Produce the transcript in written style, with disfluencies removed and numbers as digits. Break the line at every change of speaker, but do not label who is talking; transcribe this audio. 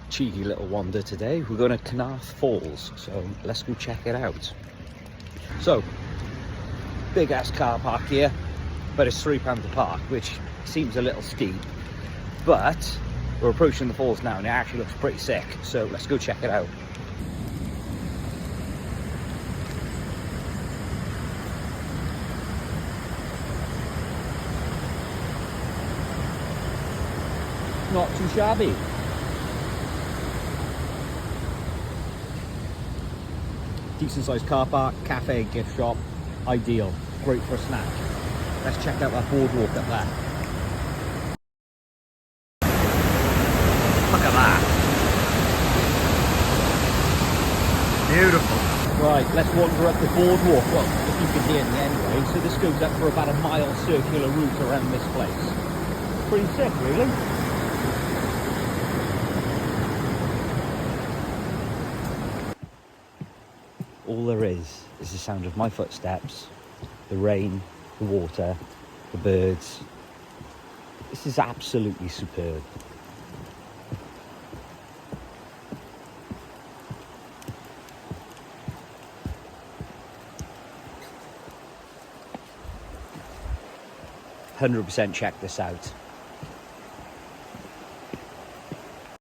cheeky little wander today. We're going to Cenarth Falls, so let's go check it out. So, big ass car park here, but it's £3 to park, which seems a little steep, but we're approaching the falls now and it actually looks pretty sick, so let's go check it out. Not too shabby. Decent sized car park, cafe, gift shop, ideal, great for a snack. Let's check out that boardwalk up there. Look at that. Beautiful. Right, let's wander up the boardwalk. Well, if you can hear me anyway. So this goes up for about a mile circular route around this place. Pretty sick, really. All there is the sound of my footsteps, the rain, the water, the birds. This is absolutely superb. "100% check this out."